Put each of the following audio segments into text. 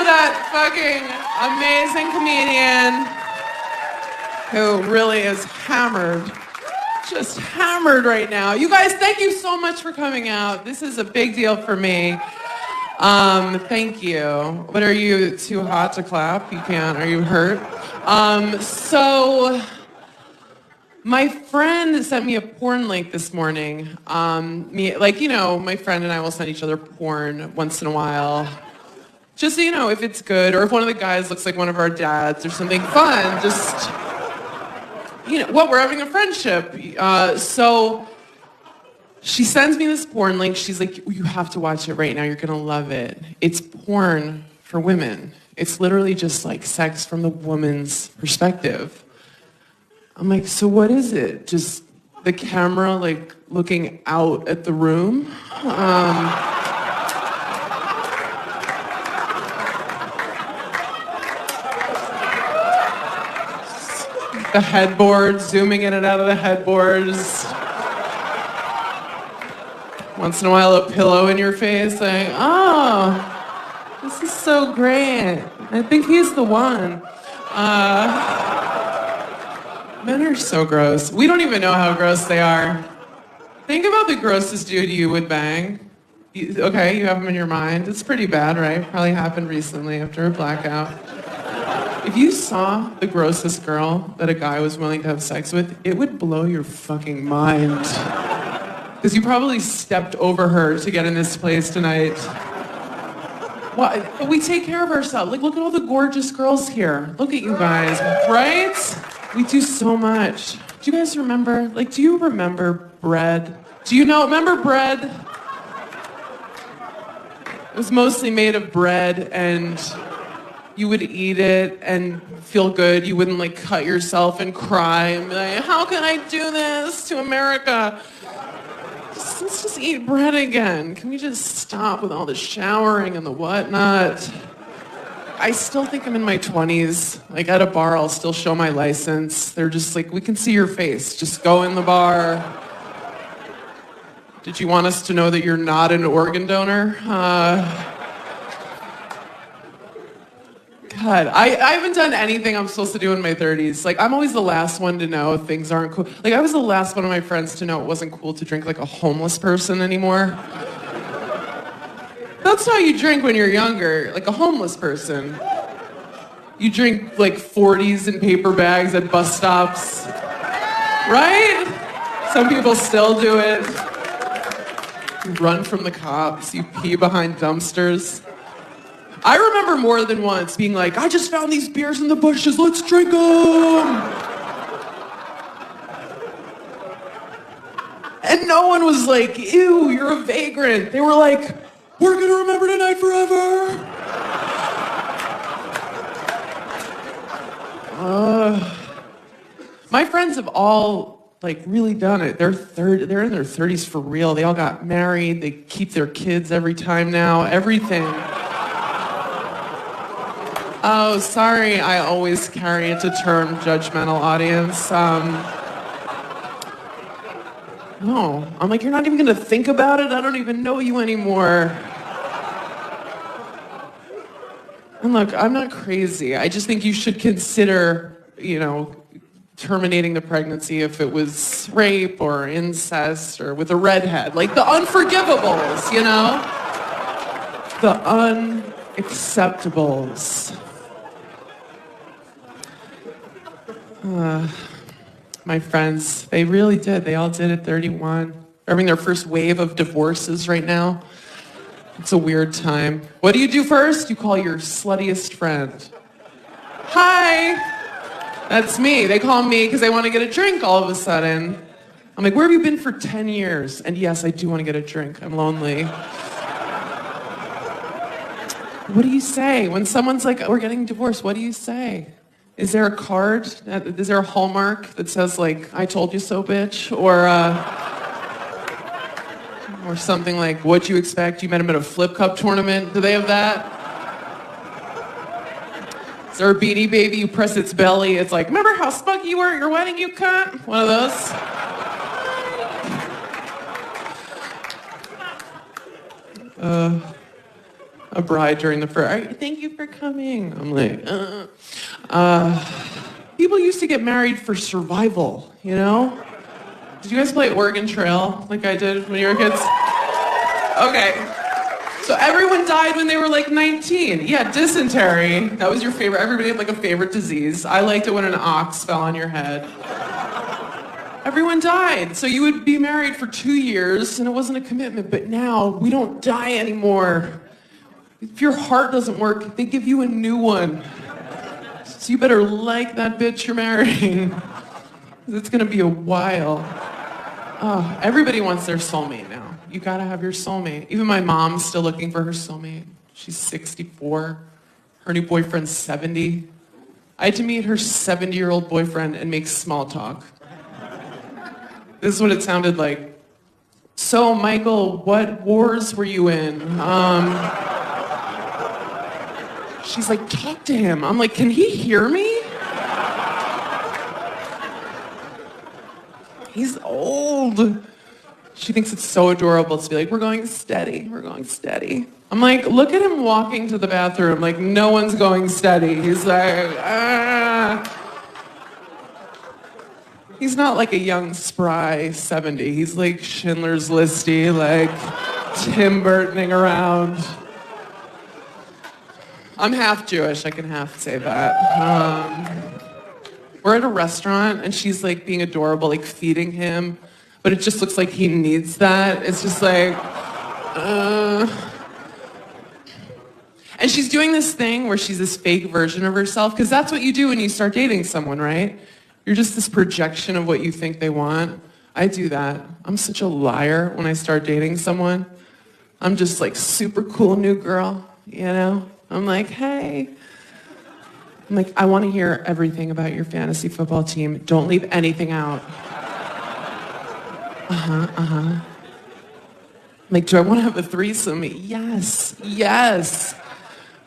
for that fucking amazing comedian who really is hammered. Just hammered right now. You guys, thank you so much for coming out. This is a big deal for me. Thank you. But are you too hot to clap? You can't. Are you hurt? So my friend sent me a porn link this morning. My friend and I will send each other porn once in a while. Just so you know, if it's good, or if one of the guys looks like one of our dads or something fun, just, we're having a friendship. So she sends me this porn link. She's like, you have to watch it right now. You're going to love it. It's porn for women. It's literally just like sex from the woman's perspective. I'm like, so what is it? Just the camera like looking out at the room? The headboard, zooming in and out of the headboards. Once in a while, a pillow in your face, like, oh, this is so great. I think he's the one. Men are so gross. We don't even know how gross they are. Think about the grossest dude you would bang. You have him in your mind. It's pretty bad, right? Probably happened recently after a blackout. If you saw the grossest girl that a guy was willing to have sex with, it would blow your fucking mind. Because you probably stepped over her to get in this place tonight. Well, but we take care of ourselves. Like, look at all the gorgeous girls here. Look at you guys, right? We do so much. Do you guys remember? Like, do you remember bread? Remember bread? It was mostly made of bread, and you would eat it and feel good. You wouldn't like cut yourself and cry and be like, how can I do this to America? Let's just eat bread again. Can we just stop with all the showering and the whatnot? I still think I'm in my 20s. Like at a bar, I'll still show my license. They're just like, we can see your face. Just go in the bar. Did you want us to know that you're not an organ donor? God, I haven't done anything I'm supposed to do in my 30s. Like, I'm always the last one to know if things aren't cool. Like, I was the last one of my friends to know it wasn't cool to drink like a homeless person anymore. That's how you drink when you're younger, like a homeless person. You drink like 40s in paper bags at bus stops, right? Some people still do it. You run from the cops, you pee behind dumpsters. I remember more than once being like, I just found these beers in the bushes, let's drink them! And no one was like, ew, you're a vagrant. They were like, we're gonna remember tonight forever! My friends have all like really done it. They're in their 30s for real. They all got married, they keep their kids every time now, everything. Oh, sorry, I always carry it to term judgmental audience. No, I'm like, you're not even gonna think about it? I don't even know you anymore. And look, I'm not crazy. I just think you should consider, terminating the pregnancy if it was rape or incest or with a redhead. Like the unforgivables, The unacceptables. My friends, they really did. They all did at 31. They're having their first wave of divorces right now. It's a weird time. What do you do first? You call your sluttiest friend. Hi! That's me. They call me because they want to get a drink all of a sudden. I'm like, where have you been for 10 years? And yes, I do want to get a drink. I'm lonely. What do you say? When someone's like, we're getting divorced, what do you say? Is there a card? Is there a hallmark that says like, I told you so, bitch? Or something like, what'd you expect? You met him at a flip cup tournament? Do they have that? Is there a Beanie Baby? You press its belly. It's like, remember how spunky you were at your wedding, you cunt? One of those. a bride during the first. Thank you for coming. I'm like, people used to get married for survival, you know? Did you guys play Oregon Trail like I did when you were kids? Okay. So everyone died when they were like 19. Yeah, dysentery. That was your favorite. Everybody had like a favorite disease. I liked it when an ox fell on your head. Everyone died. So you would be married for 2 years and it wasn't a commitment. But now we don't die anymore. If your heart doesn't work, they give you a new one. So you better like that bitch you're marrying. It's gonna be a while. Oh, everybody wants their soulmate now. You gotta have your soulmate. Even my mom's still looking for her soulmate. She's 64. Her new boyfriend's 70. I had to meet her 70-year-old boyfriend and make small talk. This is what it sounded like. So, Michael, what wars were you in? She's like, talk to him. I'm like, can he hear me? He's old. She thinks it's so adorable to be like, we're going steady, we're going steady. I'm like, look at him walking to the bathroom like no one's going steady. He's like, ah. He's not like a young, spry 70. He's like Schindler's Listy, like Tim Burtoning around. I'm half Jewish, I can half say that. We're at a restaurant and she's like being adorable, like feeding him, but it just looks like he needs that. It's just like, And she's doing this thing where she's this fake version of herself, because that's what you do when you start dating someone, right? You're just this projection of what you think they want. I do that. I'm such a liar when I start dating someone. I'm just like super cool new girl, you know? I'm like, hey. I'm like, I want to hear everything about your fantasy football team. Don't leave anything out. I'm like, do I want to have a threesome? Yes, yes.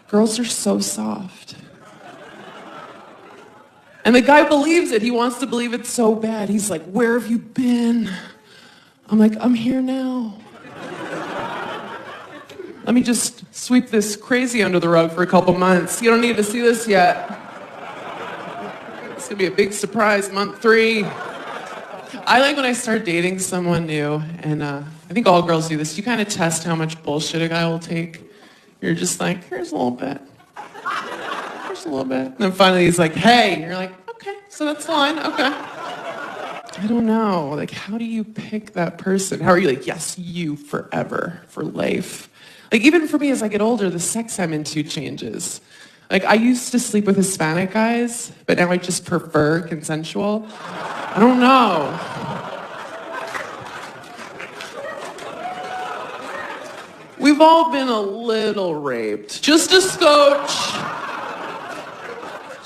Girls are so soft. And the guy believes it. He wants to believe it so bad. He's like, where have you been? I'm like, I'm here now. Let me just sweep this crazy under the rug for a couple months. You don't need to see this yet. It's gonna be a big surprise, month 3. I like when I start dating someone new, and I think all girls do this. You kind of test how much bullshit a guy will take. You're just like, here's a little bit. Here's a little bit. And then finally he's like, hey. And you're like, okay, so that's fine, okay. I don't know, like, how do you pick that person? How are you like, yes, you forever, for life? Like, even for me, as I get older, the sex I'm into changes. Like, I used to sleep with Hispanic guys, but now I just prefer consensual. I don't know. We've all been a little raped. Just a scotch.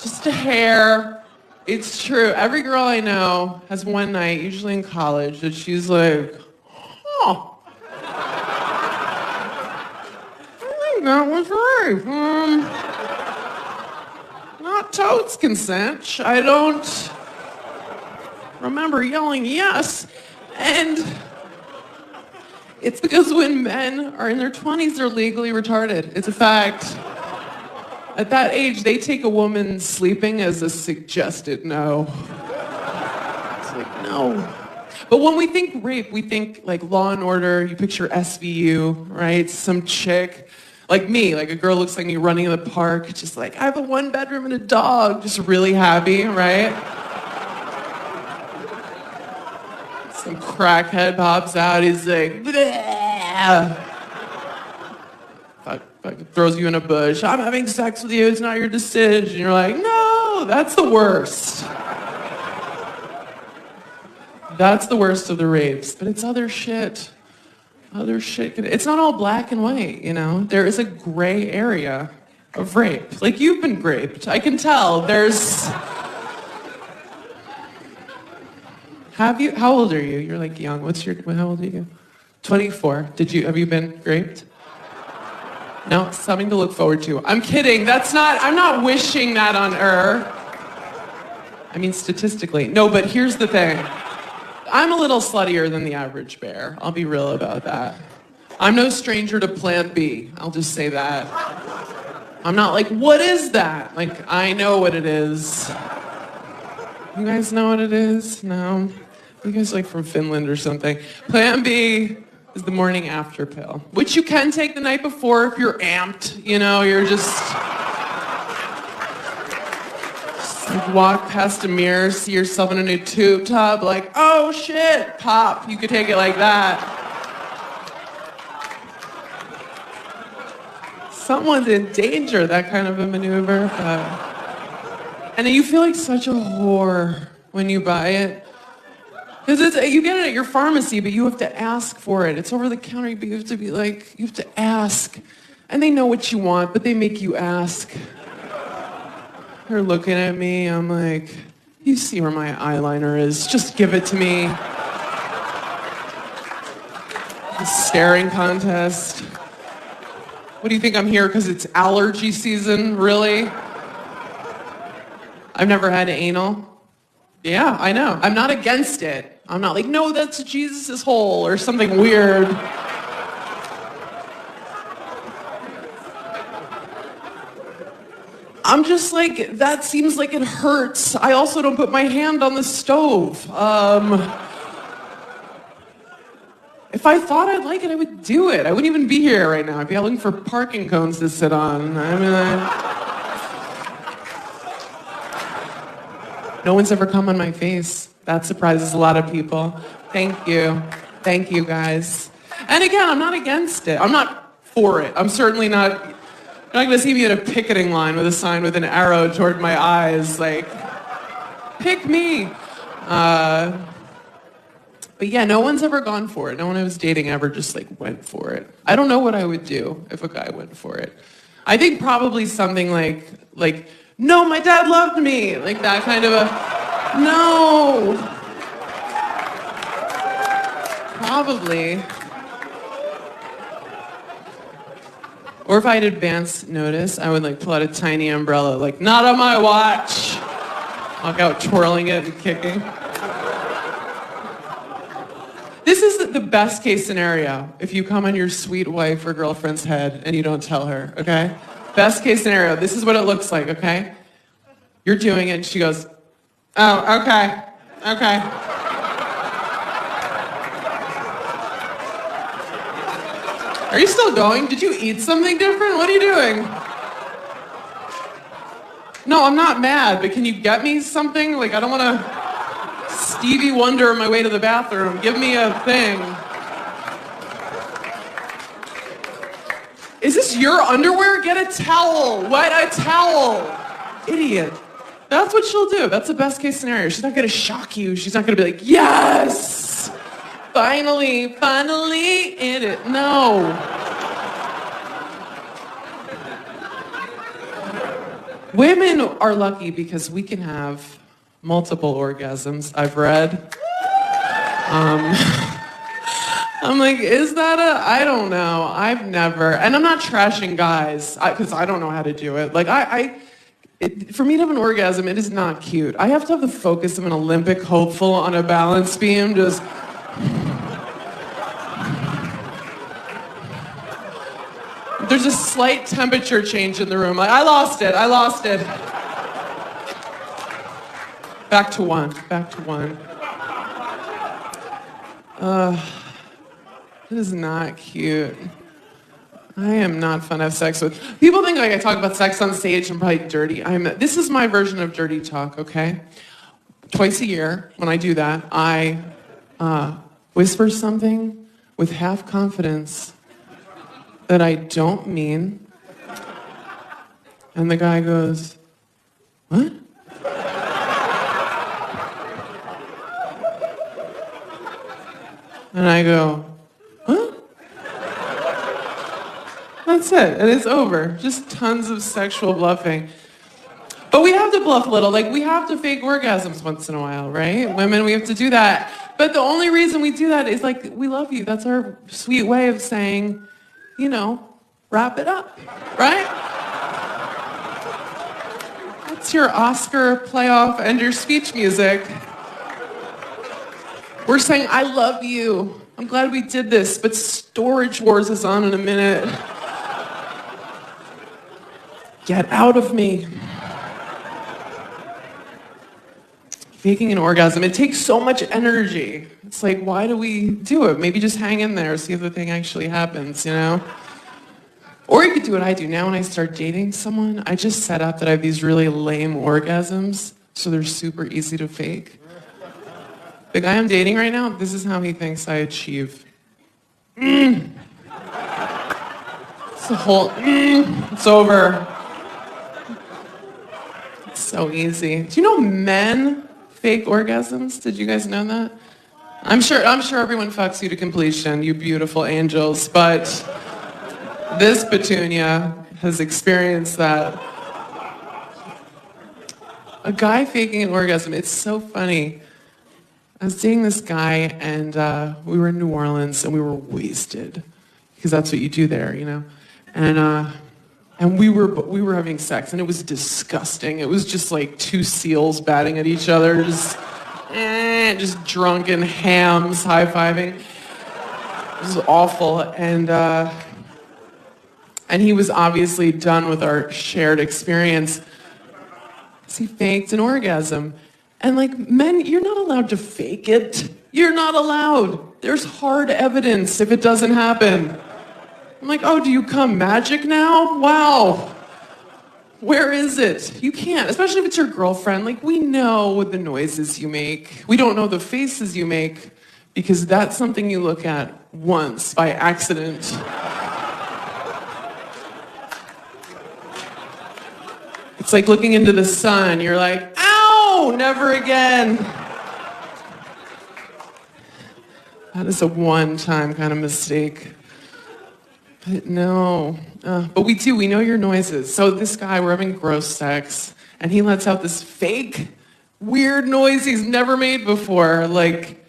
Just a hair. It's true. Every girl I know has one night, usually in college, that she's like, oh. That was rape. Not totes consent. I don't remember yelling yes. And it's because when men are in their 20s, they're legally retarded. It's a fact. At that age, they take a woman sleeping as a suggested no. It's like, no. But when we think rape, we think like Law and Order. You picture SVU, right? Some chick. Like me, like a girl looks like me running in the park, just like, I have a 1-bedroom and a dog, just really happy, right? Some crackhead pops out, he's like, bleh. Fuck, throws you in a bush, I'm having sex with you, it's not your decision. You're like, no, that's the worst. That's the worst of the rapes, but it's other shit. Other shit. It's not all black and white, you know? There is a gray area of rape. Like, you've been raped. I can tell. There's... Have you? How old are you? You're like young. How old are you? 24. Have you been raped? No? Something to look forward to. I'm kidding. I'm not wishing that on her. I mean, statistically. No, but here's the thing. I'm a little sluttier than the average bear. I'll be real about that. I'm no stranger to Plan B. I'll just say that. I'm not like, what is that? Like, I know what it is. You guys know what it is? No? You guys like from Finland or something. Plan B is the morning after pill, which you can take the night before if you're amped. You know, you're just like walk past a mirror, see yourself in a new tube top, like, oh shit, pop. You could take it like that. Someone's in danger, that kind of a maneuver. And then you feel like such a whore when you buy it. Because you get it at your pharmacy, but you have to ask for it. It's over the counter, but you have to be like, you have to ask. And they know what you want, but they make you ask. They're looking at me, I'm like, you see where my eyeliner is, just give it to me. The staring contest. What do you think, I'm here because it's allergy season? Really? I've never had anal. Yeah, I know. I'm not against it. I'm not like, no, that's Jesus' hole or something weird. I'm just like, that seems like it hurts. I also don't put my hand on the stove. If I thought I'd like it, I would do it. I wouldn't even be here right now. I'd be out looking for parking cones to sit on. No one's ever come on my face. That surprises a lot of people. Thank you. Thank you, guys. And again, I'm not against it. I'm not for it. I'm certainly not... You're not going to see me at a picketing line with a sign with an arrow toward my eyes, like, pick me. But yeah, no one's ever gone for it. No one I was dating ever just like went for it. I don't know what I would do if a guy went for it. I think probably something like, no, my dad loved me. Like that kind of a, no. Probably. Or if I had advance notice, I would like pull out a tiny umbrella, like, not on my watch. Walk out twirling it and kicking. This is the best case scenario if you come on your sweet wife or girlfriend's head and you don't tell her, okay? Best case scenario, this is what it looks like, okay? You're doing it and she goes, oh, okay, okay. Are you still going? Did you eat something different? What are you doing? No, I'm not mad, but can you get me something? Like, I don't want to Stevie Wonder on my way to the bathroom. Give me a thing. Is this your underwear? Get a towel. What a towel. Idiot. That's what she'll do. That's the best case scenario. She's not going to shock you. She's not going to be like, yes! Finally in it. No. Women are lucky because we can have multiple orgasms, I've read. I'm like, is that I don't know. I've never, and I'm not trashing guys, because I don't know how to do it. Like, for me to have an orgasm, it is not cute. I have to have the focus of an Olympic hopeful on a balance beam, just... There's a slight temperature change in the room. Like, I lost it. Back to one. This is not cute. I am not fun to have sex with. People think like I talk about sex on stage, I'm probably dirty. This is my version of dirty talk, okay? Twice a year, when I do that, I whisper something with half confidence that I don't mean. And the guy goes, what? And I go, huh? That's it, and it's over. Just tons of sexual bluffing. But we have to bluff a little. Like, we have to fake orgasms once in a while, right? Women, we have to do that. But the only reason we do that is, like, we love you. That's our sweet way of saying, you know, wrap it up, right? That's your Oscar playoff and your speech music. We're saying, I love you. I'm glad we did this, but Storage Wars is on in a minute. Get out of me. Faking an orgasm, it takes so much energy. It's like, why do we do it? Maybe just hang in there, see if the thing actually happens, you know? Or you could do what I do now when I start dating someone. I just set up that I have these really lame orgasms, so they're super easy to fake. The guy I'm dating right now, this is how he thinks I achieve. It's the whole, it's over. It's so easy. Do you know men fake orgasms? Did you guys know that? I'm sure everyone fucks you to completion, you beautiful angels, but this Petunia has experienced that. A guy faking an orgasm, it's so funny. I was dating this guy and we were in New Orleans and we were wasted because that's what you do there, you know? And we were having sex and it was disgusting. It was just like two seals batting at each other, just drunken hams high-fiving. It was awful. And he was obviously done with our shared experience because he faked an orgasm. And like, men, you're not allowed to fake it. You're not allowed. There's hard evidence if it doesn't happen. I'm like, oh, do you come magic now? Wow. Where is it? You can't, especially if it's your girlfriend. Like, we know the noises you make. We don't know the faces you make because that's something you look at once by accident. It's like looking into the sun. You're like, ow, never again. That is a one-time kind of mistake. But no. But we know your noises. So this guy, we're having gross sex, and he lets out this fake, weird noise he's never made before, like,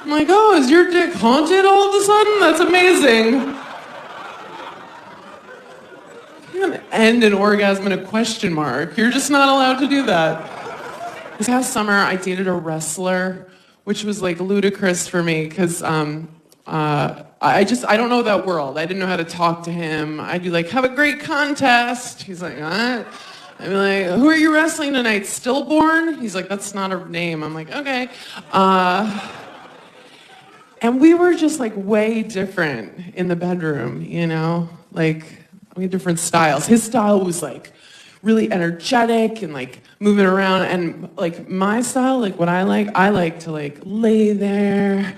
I'm like, oh, is your dick haunted all of a sudden? That's amazing. You can't end an orgasm in a question mark. You're just not allowed to do that. This past summer, I dated a wrestler, which was like ludicrous for me because I don't know that world. I didn't know how to talk to him. I'd be like, have a great contest. He's like, what? I'd be like, who are you wrestling tonight? Stillborn? He's like, that's not a name. I'm like, okay. And we were just like way different in the bedroom, you know? Like, we had different styles. His style was like really energetic and like moving around, and like my style, like what I like to like lay there.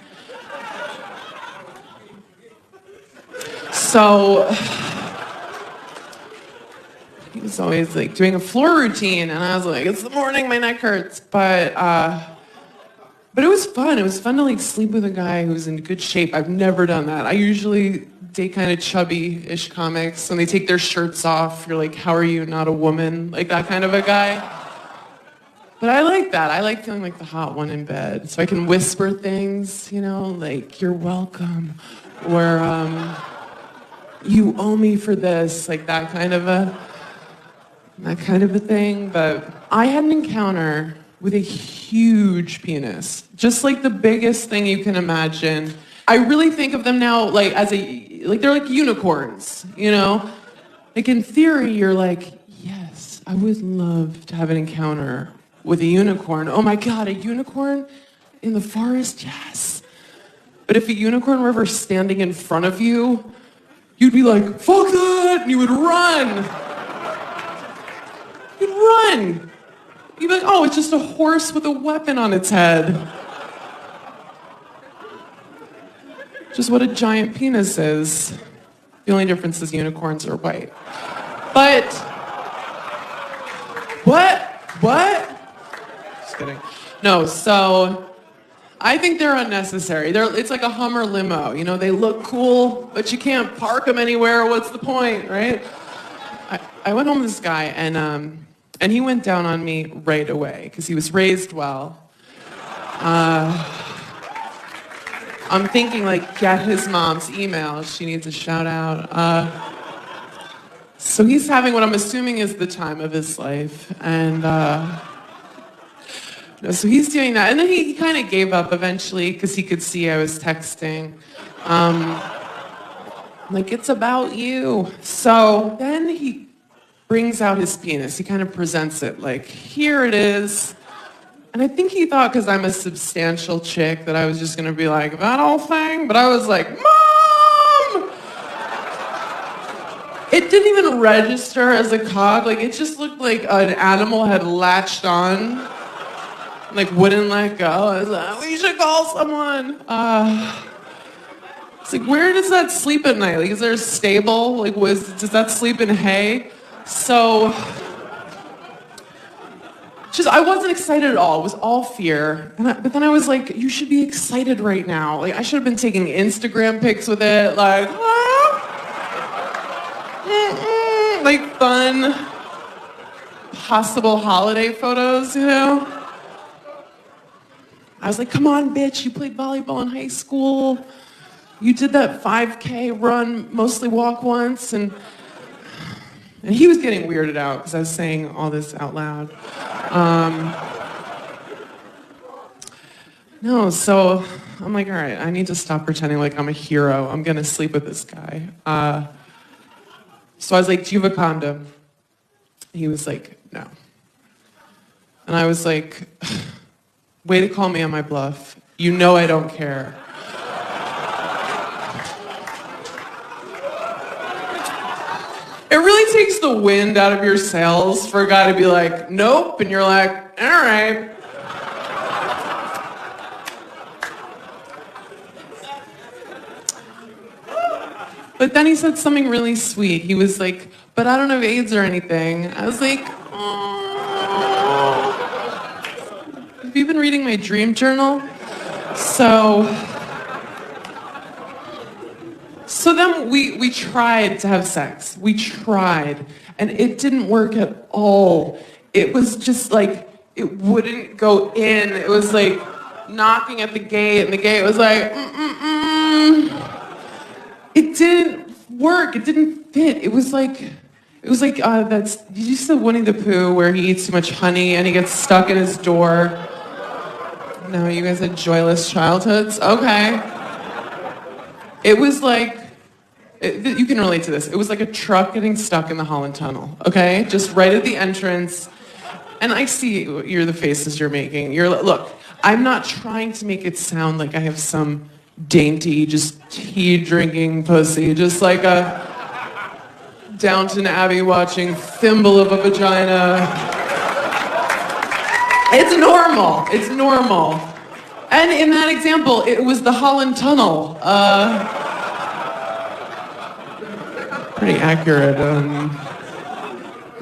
So he was always like doing a floor routine, and I was like, it's the morning, my neck hurts. But it was fun. It was fun to like sleep with a guy who's in good shape. I've never done that. I usually date kind of chubby-ish comics, and they take their shirts off. You're like, how are you not a woman? Like that kind of a guy. But I like that. I like feeling like the hot one in bed. So I can whisper things, you know, like, you're welcome. Or, you owe me for this. Like that kind of a thing. But I had an encounter with a huge penis. Just like the biggest thing you can imagine. I really think of them now like they're like unicorns, you know? Like in theory, you're like, yes, I would love to have an encounter with a unicorn. Oh my God, a unicorn in the forest? Yes. But if a unicorn were ever standing in front of you, you'd be like, fuck that, and you would run. You'd run. You'd be like, oh, it's just a horse with a weapon on its head. Just what a giant penis is. The only difference is unicorns are white. But, what? Just kidding. No, so I think they're unnecessary. It's like a Hummer limo. You know, they look cool, but you can't park them anywhere. What's the point, right? I went home with this guy, and he went down on me right away because he was raised well. I'm thinking, like, get his mom's email. She needs a shout out. So he's having what I'm assuming is the time of his life. And so he's doing that. And then he kind of gave up eventually because he could see I was texting. Like, it's about you. So then he brings out his penis. He kind of presents it like, here it is. And I think he thought because I'm a substantial chick that I was just going to be like, that whole thing? But I was like, Mom! It didn't even register as a cock. Like, it just looked like an animal had latched on. Like, wouldn't let go. I was like, we should call someone. It's like, where does that sleep at night? Like, is there a stable? Like, does that sleep in hay? So, I wasn't excited at all. It was all fear. But then I was like, you should be excited right now. Like, I should have been taking Instagram pics with it. Like, like fun, possible holiday photos, you know? I was like, come on, bitch. You played volleyball in high school. You did that 5K run, mostly walk once. And he was getting weirded out because I was saying all this out loud. No, so I'm like, all right, I need to stop pretending like I'm a hero. I'm going to sleep with this guy. So I was like, do you have a condom? He was like, no. And I was like, way to call me on my bluff. You know I don't care. It really takes the wind out of your sails for a guy to be like, nope, and you're like, all right. But then he said something really sweet. He was like, but I don't have AIDS or anything. I was like, oh. Have you been reading my dream journal? So then we tried to have sex. We tried. And it didn't work at all. It was just like, it wouldn't go in. It was like knocking at the gate, and the gate was like, It didn't work. It didn't fit. It was like, did you see the Winnie the Pooh where he eats too much honey and he gets stuck in his door? No, you guys had joyless childhoods? Okay. It was like, you can relate to this. It was like a truck getting stuck in the Holland Tunnel, okay? Just right at the entrance. And I see the faces you're making. Look, I'm not trying to make it sound like I have some dainty, just tea-drinking pussy, just like a Downton Abbey watching thimble of a vagina. It's normal. It's normal. And in that example, it was the Holland Tunnel. Pretty accurate.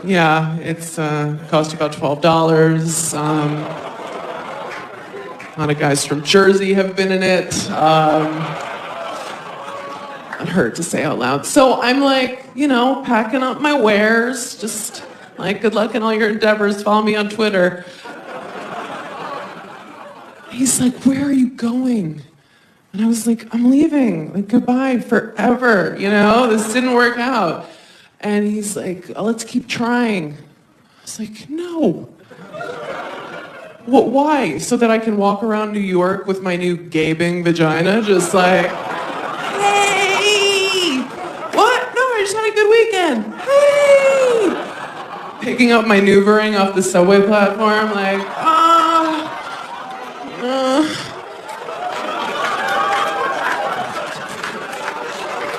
Yeah, it's cost about $12. A lot of guys from Jersey have been in it. Not hurt to say out loud. So I'm like, packing up my wares. Just like, good luck in all your endeavors. Follow me on Twitter. He's like, where are you going? And I was like, I'm leaving. Like, goodbye forever. This didn't work out. And he's like, oh, let's keep trying. I was like, no. What, why? So that I can walk around New York with my new gaping vagina, just like, hey! What? No, I just had a good weekend. Hey! Picking up my Noovering off the subway platform, like,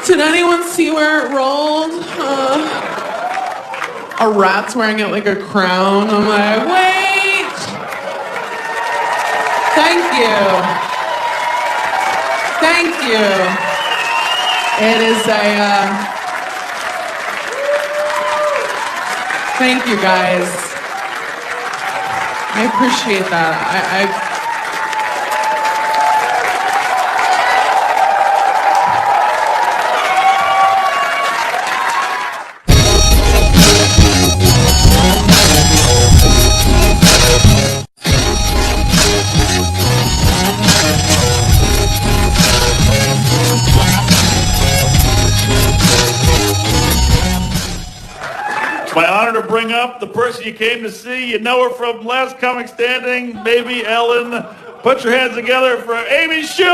Did anyone see where it rolled? A rat's wearing it like a crown. I'm like, wait! Thank you. Thank you. It is thank you guys. I appreciate that. my honor to bring up the person you came to see. You know her from Last Comic Standing, maybe Ellen. Put your hands together for Amy Schumer!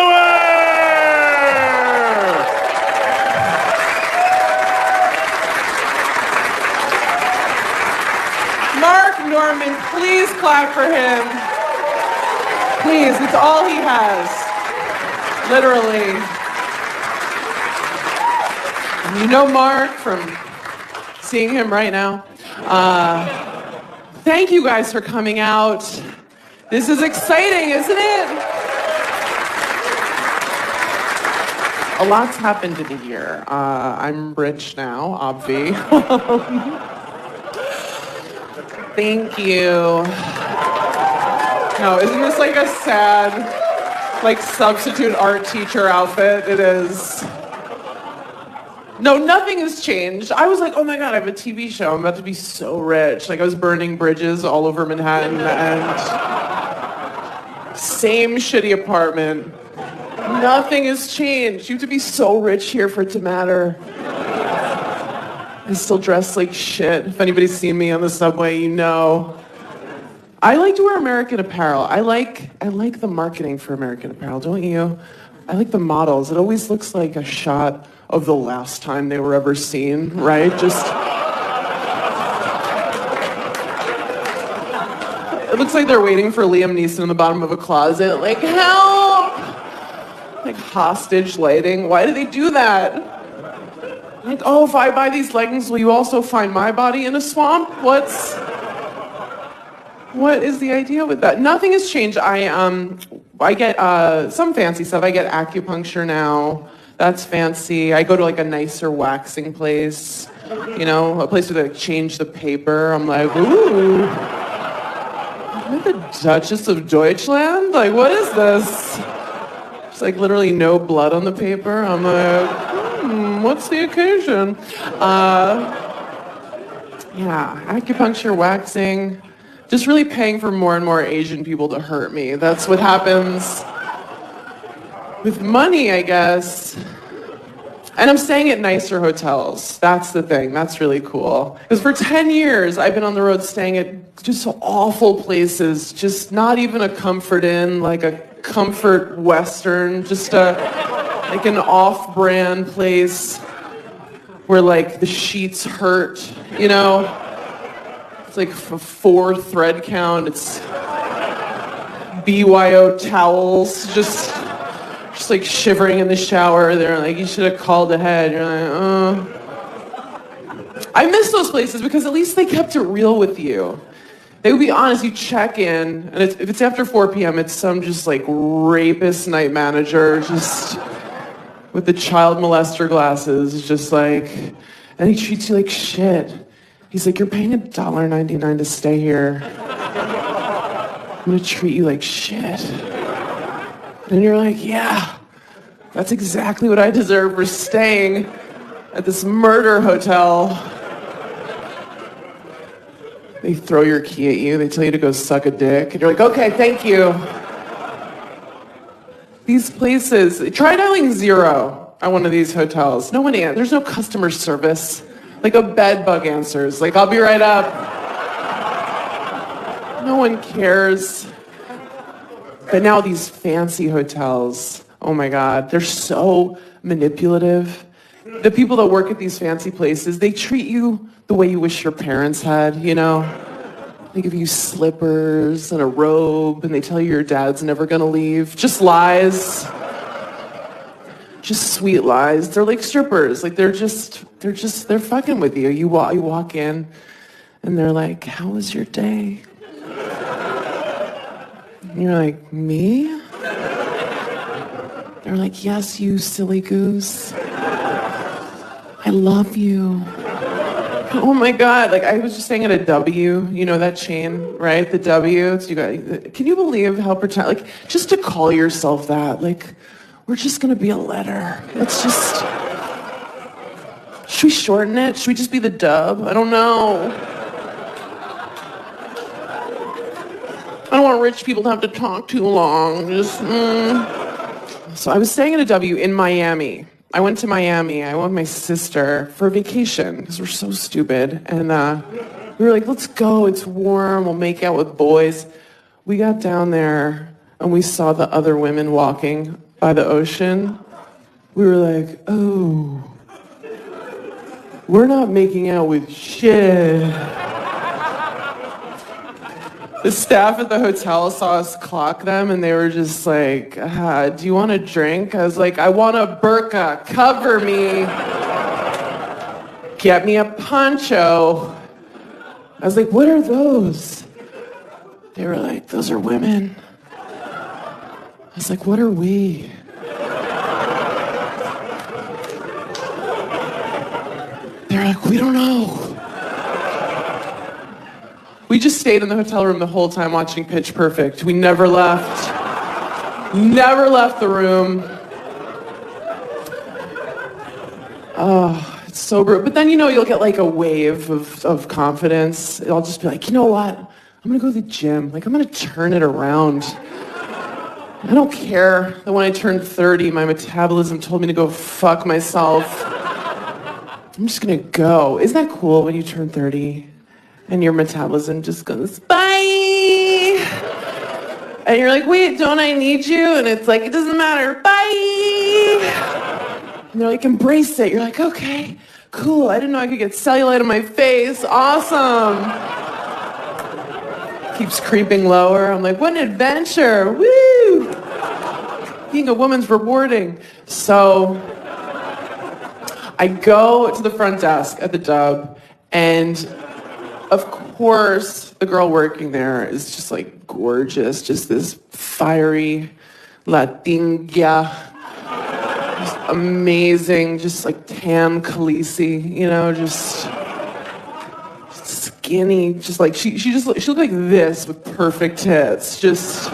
Mark Norman, please clap for him. Please, it's all he has. Literally. And you know Mark from seeing him right now. Thank you guys for coming out. This is exciting, isn't it? A lot's happened in a year. I'm rich now, obvi. Thank you. No, isn't this like a sad, like substitute art teacher outfit? It is. No, nothing has changed. I was like, oh my God, I have a TV show. I'm about to be so rich. Like I was burning bridges all over Manhattan and same shitty apartment. Nothing has changed. You have to be so rich here for it to matter. I still dress like shit. If anybody's seen me on the subway, you know. I like to wear American Apparel. I like the marketing for American Apparel, don't you? I like the models. It always looks like a shot of the last time they were ever seen, right? Just... It looks like they're waiting for Liam Neeson in the bottom of a closet. Like, help! Like hostage lighting. Why do they do that? Like, oh, if I buy these leggings, will you also find my body in a swamp? What is the idea with that? Nothing has changed. I get some fancy stuff. I get acupuncture now. That's fancy. I go to like a nicer waxing place. You know, a place where they like, change the paper. I'm like, ooh. Am I the Duchess of Deutschland? Like, what is this? There's like literally no blood on the paper. I'm like, what's the occasion? Yeah, acupuncture, waxing. Just really paying for more and more Asian people to hurt me. That's what happens with money, I guess. And I'm staying at nicer hotels. That's the thing. That's really cool. Because for 10 years, I've been on the road staying at just awful places. Just not even a Comfort Inn, like a Comfort Western. Just like an off-brand place where like the sheets hurt, you know? It's like a 4 thread count. It's BYO towels, just like shivering in the shower. They're like, you should have called ahead. You're like, oh. I miss those places because at least they kept it real with you. They would be honest. You check in, and if it's after 4 p.m., it's some just like rapist night manager, just with the child molester glasses, just like, and he treats you like shit. He's like, you're paying $1.99 to stay here. I'm gonna treat you like shit. And you're like, yeah, that's exactly what I deserve for staying at this murder hotel. They throw your key at you. They tell you to go suck a dick. And you're like, okay, thank you. These places, try dialing 0 at one of these hotels. No one answers. There's no customer service. Like a bed bug answers. Like, I'll be right up. No one cares. But now these fancy hotels, oh my God, they're so manipulative. The people that work at these fancy places, they treat you the way you wish your parents had, you know? They give you slippers and a robe, and they tell you your dad's never gonna leave. Just lies. Just sweet lies. They're like strippers. Like they're fucking with you. You walk in, and they're like, how was your day? And you're like, me? They're like, yes, you silly goose. I love you. Oh my God, like I was just staying at a W, you know that chain, right? The W. It's, you guys, can you believe how like just to call yourself that, like we're just gonna be a letter. Let's just, should we shorten it? Should we just be the Dub? I don't know. I don't want rich people to have to talk too long. Just, So I was staying at a W in Miami. I went to Miami. I went with my sister for vacation because we're so stupid. And we were like, let's go. It's warm. We'll make out with boys. We got down there and we saw the other women walking by the ocean. We were like, oh, we're not making out with shit. The staff at the hotel saw us clock them and they were just like, do you want a drink? I was like, I want a burqa, cover me. Get me a poncho. I was like, what are those? They were like, those are women. I was like, what are we? They're like, we don't know. We just stayed in the hotel room the whole time watching Pitch Perfect. We never left. Never left the room. Oh, it's so brutal. But then, you'll get like a wave of confidence. I'll just be like, you know what? I'm gonna go to the gym. Like, I'm gonna turn it around. I don't care that when I turned 30, my metabolism told me to go fuck myself. I'm just gonna go. Isn't that cool when you turn 30? And your metabolism just goes, bye! And you're like, wait, don't I need you? And it's like, it doesn't matter, bye! And they're like, embrace it. You're like, okay, cool. I didn't know I could get cellulite on my face. Awesome! Keeps creeping lower. I'm like, what an adventure! Woo! Being a woman's rewarding. So, I go to the front desk at the Dub, and of course, the girl working there is just like gorgeous, just this fiery Latina, just amazing, just like tan Khaleesi, just skinny, just like she looked like this with perfect tits, just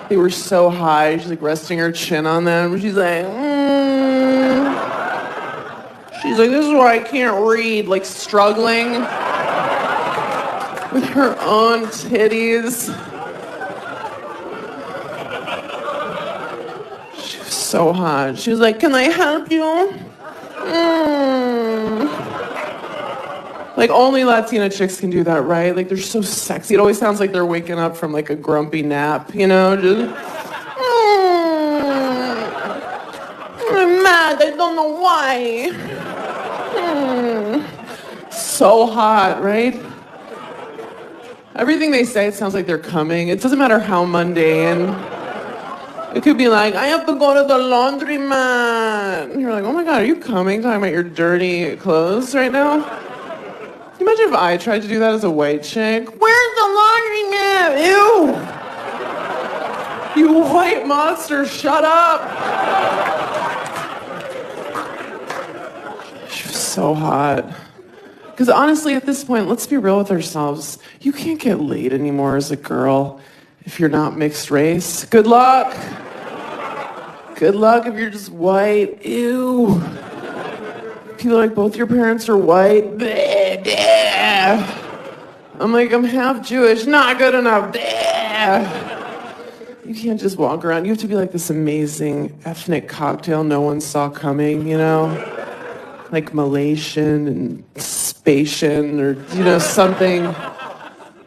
they were so high. She's like resting her chin on them. She's like, She's like, this is why I can't read, like struggling with her own titties. She was so hot. She was like, can I help you? Like, only Latina chicks can do that, right? Like, they're so sexy. It always sounds like they're waking up from, like, a grumpy nap, just... I'm mad. I don't know why. So hot, right? Everything they say, it sounds like they're coming. It doesn't matter how mundane. It could be like, I have to go to the laundromat. And you're like, oh my God, are you coming? Talking about your dirty clothes right now? Can you imagine if I tried to do that as a white chick? Where's the laundromat? Ew! You white monster, shut up! She was so hot. Because honestly, at this point, let's be real with ourselves. You can't get laid anymore as a girl if you're not mixed race. Good luck. Good luck if you're just white. Ew. People are like, both your parents are white. I'm like, I'm half Jewish. Not good enough. You can't just walk around. You have to be like this amazing ethnic cocktail no one saw coming, Like Malaysian and Spatian or,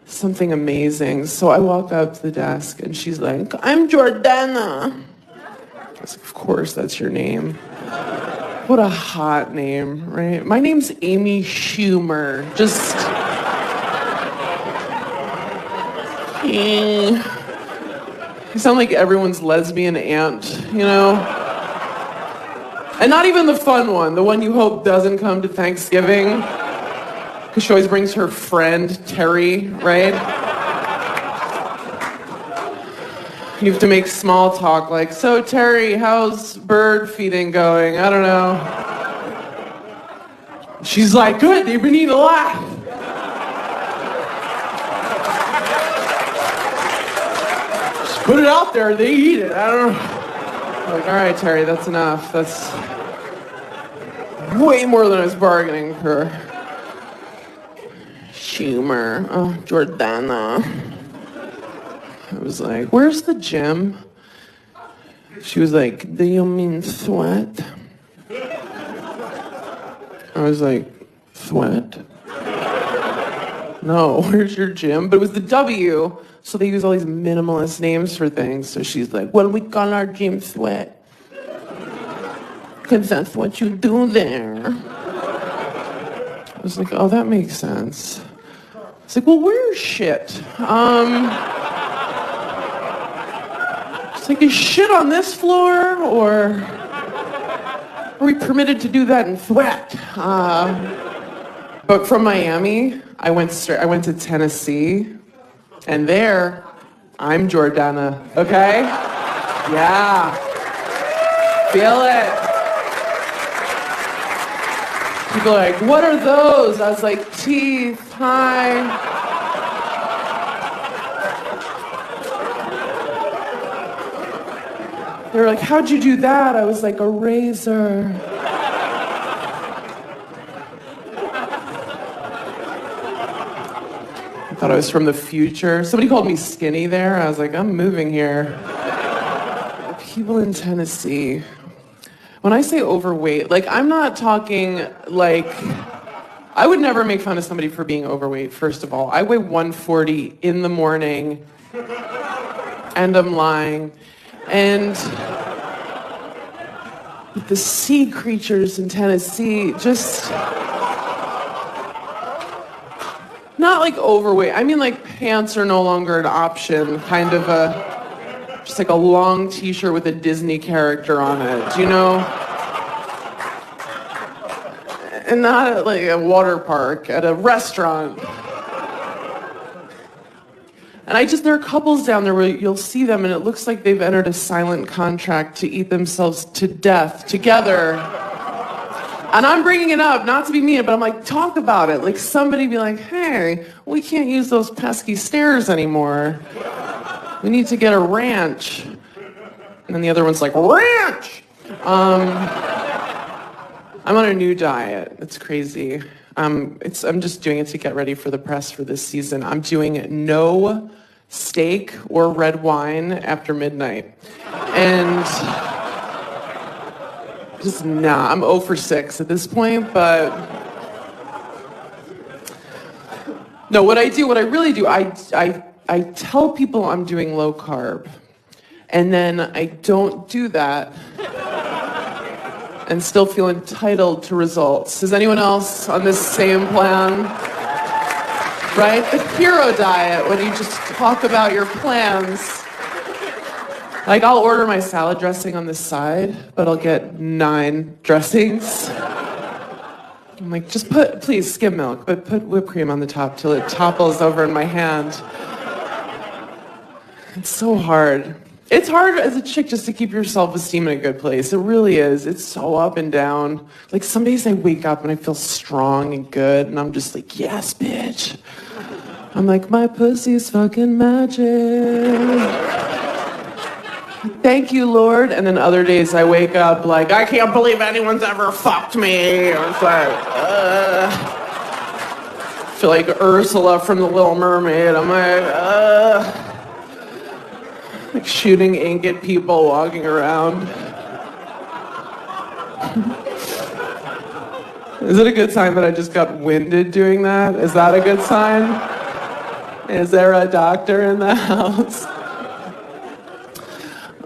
something amazing. So I walk up to the desk and she's like, I'm Jordana. I was like, of course, that's your name. What a hot name, right? My name's Amy Schumer. Just... You sound like everyone's lesbian aunt, And not even the fun one, the one you hope doesn't come to Thanksgiving. Because she always brings her friend, Terry, right? You have to make small talk like, so Terry, how's bird feeding going? I don't know. She's like, good, they've been eating a lot. Just put it out there, they eat it, I don't know. I'm like, all right, Terry, that's enough. That's way more than I was bargaining for. Schumer. Oh, Jordana. I was like, where's the gym? She was like, do you mean sweat? I was like, sweat? No, where's your gym? But it was the W, so they use all these minimalist names for things. So she's like, well, we call our gym Sweat. Because that's what you do there. I was like, oh, that makes sense. It's like, well, where's shit? It's like, is shit on this floor, or are we permitted to do that in Sweat? But from Miami, I went to Tennessee, and there, I'm Jordana, okay? Yeah. Feel it. People are like, what are those? I was like, teeth, hi. They were like, how'd you do that? I was like, a razor. I thought I was from the future. Somebody called me skinny there. I was like, I'm moving here. People in Tennessee. When I say overweight, like, I'm not talking like, I would never make fun of somebody for being overweight, first of all. I weigh 140 in the morning, and I'm lying. And the sea creatures in Tennessee, just, not like overweight. I mean, like, pants are no longer an option, kind of just like a long t-shirt with a Disney character on it, you know? And not at like a water park, at a restaurant. And there are couples down there where you'll see them and it looks like they've entered a silent contract to eat themselves to death together. And I'm bringing it up, not to be mean, but I'm like, talk about it. Like, somebody be like, hey, we can't use those pesky stairs anymore. We need to get a ranch. And then the other one's like, ranch! I'm on a new diet. It's crazy. I'm just doing it to get ready for the press for this season. I'm doing no steak or red wine after midnight. And just nah, I'm 0 for 6 at this point, but no, what I really do, I tell people I'm doing low carb, and then I don't do that and still feel entitled to results. Is anyone else on this same plan? Right? The hero diet, when you just talk about your plans. Like, I'll order my salad dressing on the side, but I'll get 9 dressings. I'm like, please, skim milk, but put whipped cream on the top till it topples over in my hand. It's so hard. It's hard as a chick just to keep your self-esteem in a good place. It really is. It's so up and down. Like, some days I wake up and I feel strong and good, and I'm just like, yes, bitch. I'm like, my pussy's fucking magic. Thank you, Lord. And then other days I wake up like, I can't believe anyone's ever fucked me. I was like, I feel like Ursula from The Little Mermaid. I'm like shooting ink at people walking around. Is it a good sign that I just got winded doing that? Is that a good sign? Is there a doctor in the house?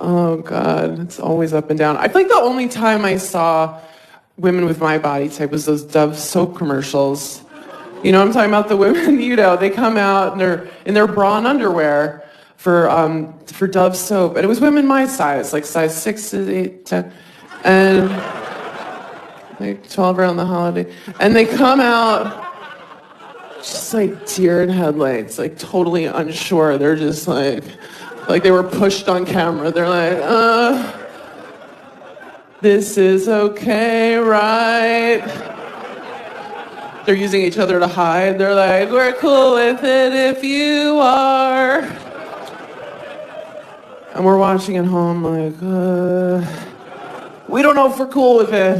Oh, God, it's always up and down. I feel like the only time I saw women with my body type was those Dove soap commercials. You know what I'm talking about? The women, you know, they come out and they're in their bra and underwear for Dove soap. And it was women my size, like size 6 to 8, 10, and like 12 around the holiday. And they come out just like deer in headlights, like totally unsure. They're just like they were pushed on camera. They're like, this is okay, right? They're using each other to hide. They're like, we're cool with it if you are. And we're watching at home like, we don't know if we're cool with it.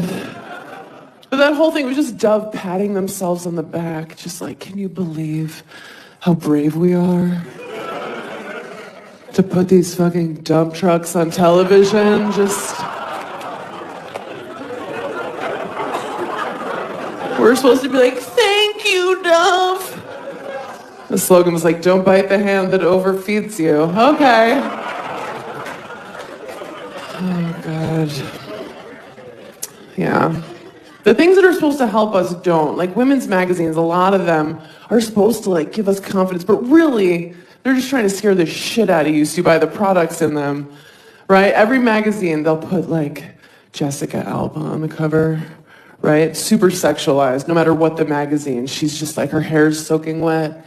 But that whole thing was just Dove patting themselves on the back, just like, can you believe how brave we are? To put these fucking dump trucks on television, just... We're supposed to be like, thank you, Dove. The slogan was like, don't bite the hand that overfeeds you. Okay. Oh, God. Yeah. The things that are supposed to help us don't. Like women's magazines, a lot of them are supposed to like give us confidence, but really, they're just trying to scare the shit out of you so you buy the products in them, right? Every magazine, they'll put like Jessica Alba on the cover, right? Super sexualized, no matter what the magazine. She's just like, her hair's soaking wet.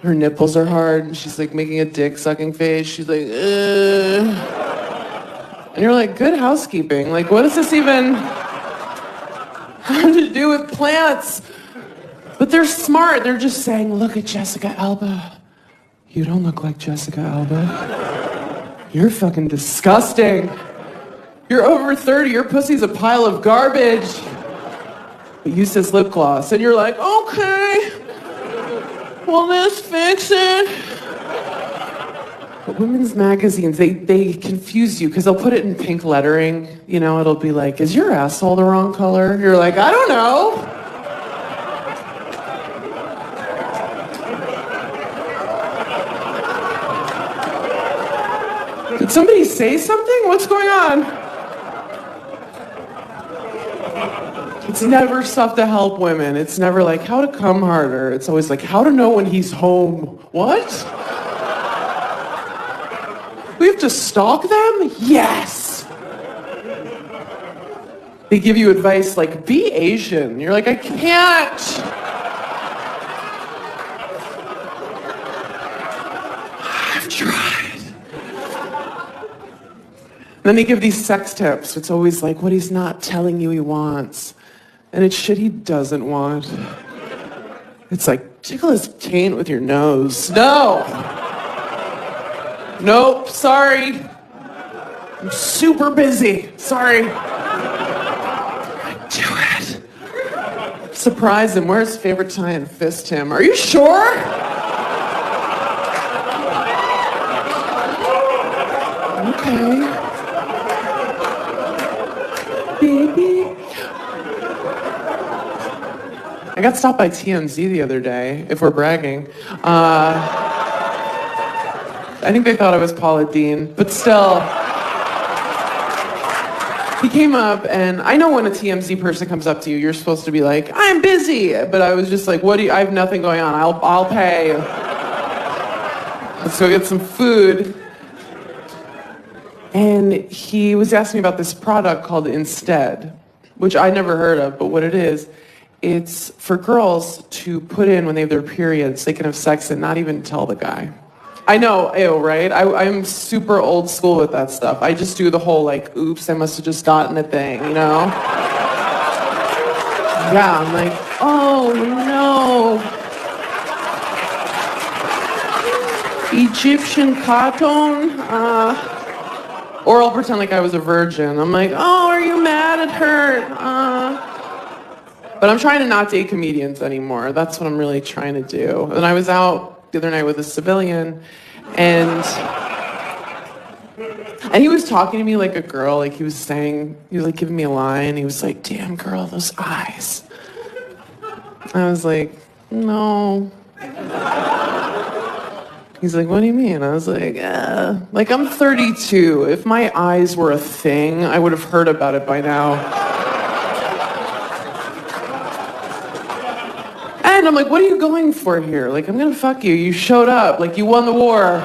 Her nipples are hard, and she's like making a dick-sucking face. She's like, ugh. And you're like, good housekeeping. Like, what does this even have to do with plants? But they're smart. They're just saying, look at Jessica Alba. You don't look like Jessica Alba. You're fucking disgusting. You're over 30. Your pussy's a pile of garbage. But use this lip gloss. And you're like, okay. Will this fix it? But women's magazines, they confuse you because they'll put it in pink lettering. You know, it'll be like, is your asshole the wrong color? You're like, I don't know. Did somebody say something? What's going on? It's never stuff to help women. It's never like how to come harder. It's always like how to know when he's home. What? We have to stalk them? Yes. They give you advice like be Asian. You're like, I can't. I've tried. And then they give these sex tips. It's always like what he's not telling you he wants. And it's shit he doesn't want. It's like, tickle his taint with your nose. No! Nope, sorry. I'm super busy. Sorry. Do it. Surprise him. Wear his favorite tie and fist him. Are you sure? Okay. Baby. I got stopped by TMZ the other day, if we're bragging. I think they thought I was Paula Deen, but still. He came up, and I know when a TMZ person comes up to you, you're supposed to be like, I'm busy. But I was just like, I have nothing going on. I'll pay. Let's go get some food. And he was asking me about this product called Instead, which I never heard of, but what it is, it's for girls to put in when they have their periods. They can have sex and not even tell the guy. I know, ew, right? I'm super old school with that stuff. I just do the whole like, oops, I must have just gotten a thing, you know? Yeah, I'm like, oh no. Egyptian cotton? Or I'll pretend like I was a virgin. I'm like, oh, are you mad at her? But I'm trying to not date comedians anymore. That's what I'm really trying to do. And I was out the other night with a civilian, and he was talking to me like a girl. Like he was like giving me a line. He was like, damn girl, those eyes. I was like, no. He's like, what do you mean? I was like, like I'm 32. If my eyes were a thing, I would have heard about it by now. And I'm like, what are you going for here? Like, I'm gonna fuck you. You showed up. Like, you won the war.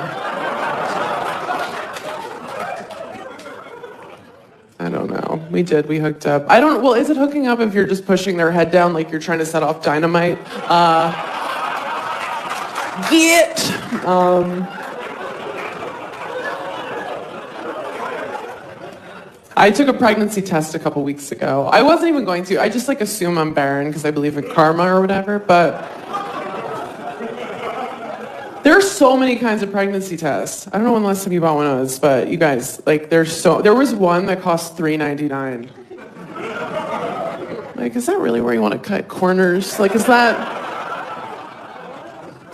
I don't know. We did. We hooked up. Well, is it hooking up if you're just pushing their head down like you're trying to set off dynamite? I took a pregnancy test a couple weeks ago. I wasn't even going to. I just like assume I'm barren because I believe in karma or whatever, but there are so many kinds of pregnancy tests. I don't know when the last time you bought one of those, but you guys, like there was one that cost $3.99. Like, is that really where you want to cut corners? Like, is that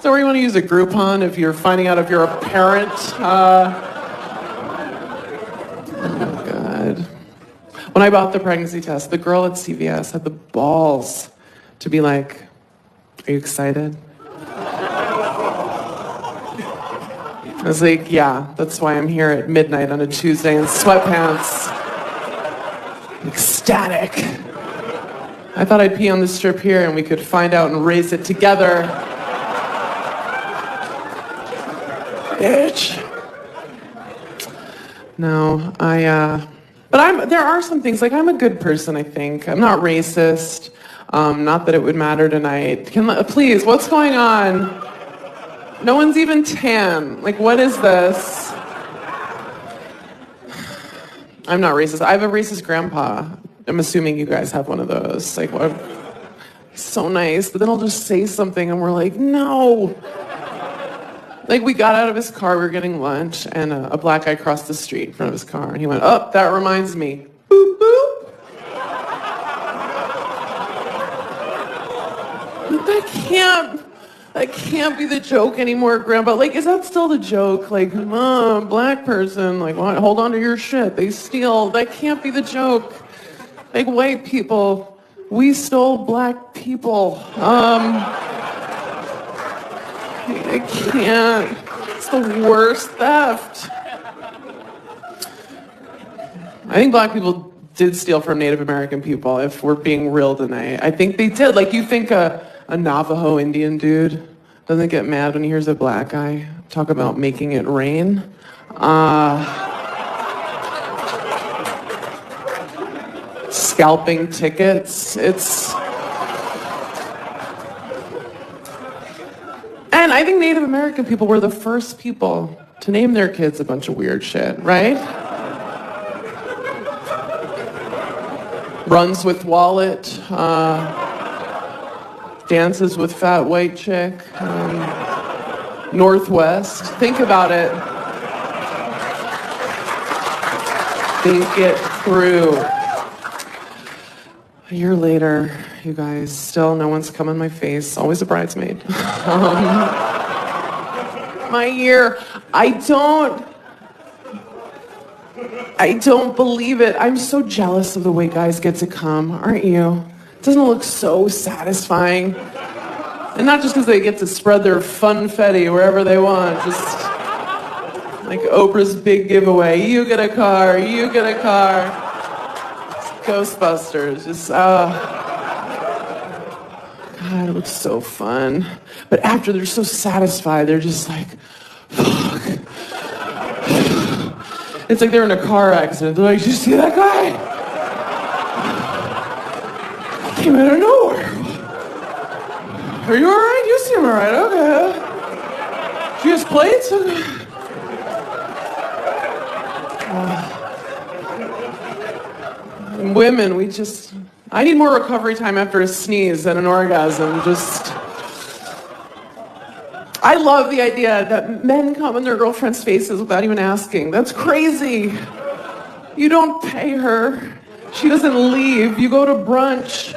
where you want to use a Groupon if you're finding out if you're a parent? Oh, God. When I bought the pregnancy test, the girl at CVS had the balls to be like, "Are you excited?" I was like, "Yeah, that's why I'm here at midnight on a Tuesday in sweatpants." Ecstatic. I thought I'd pee on the strip here and we could find out and raise it together. Bitch. No, but there are some things, like I'm a good person, I think. I'm not racist. Not that it would matter tonight. Please, what's going on? No one's even tan. Like, what is this? I'm not racist. I have a racist grandpa. I'm assuming you guys have one of those. Like, what? So nice. But then he'll just say something and we're like, no. Like, we got out of his car, we were getting lunch, and a black guy crossed the street in front of his car, and he went, "Oh, that reminds me. Boop, boop." But that can't be the joke anymore, Grandpa. Like, is that still the joke? Like, black person, like, what? Hold on to your shit. They steal. That can't be the joke. Like, white people, we stole black people. I can't. It's the worst theft. I think black people did steal from Native American people, if we're being real tonight. I think they did. Like, you think a Navajo Indian dude doesn't get mad when he hears a black guy talk about making it rain? Scalping tickets. And I think Native American people were the first people to name their kids a bunch of weird shit, right? Runs with wallet, dances with fat white chick, Northwest. Think about it. Think it through. A year later, you guys, still no one's come in my face. Always a bridesmaid. My year. I don't believe it. I'm so jealous of the way guys get to come, aren't you? Doesn't it look so satisfying? And not just because they get to spread their funfetti wherever they want, just like Oprah's big giveaway. You get a car, you get a car. Ghostbusters, just, God, it looks so fun. But after they're so satisfied, they're just like, fuck. It's like they're in a car accident. They're like, did you see that guy? He came out of nowhere. Are you all right? You seem all right. Okay. Do you have plates? Okay. Women, I need more recovery time after a sneeze than an orgasm. I love the idea that men come in their girlfriends' faces without even asking. That's crazy. You don't pay her. She doesn't leave. You go to brunch.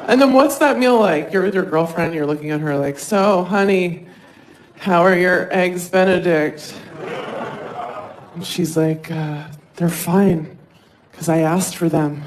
And then what's that meal like? You're with your girlfriend, you're looking at her like, so, honey, how are your eggs Benedict? And she's like, they're fine, because I asked for them.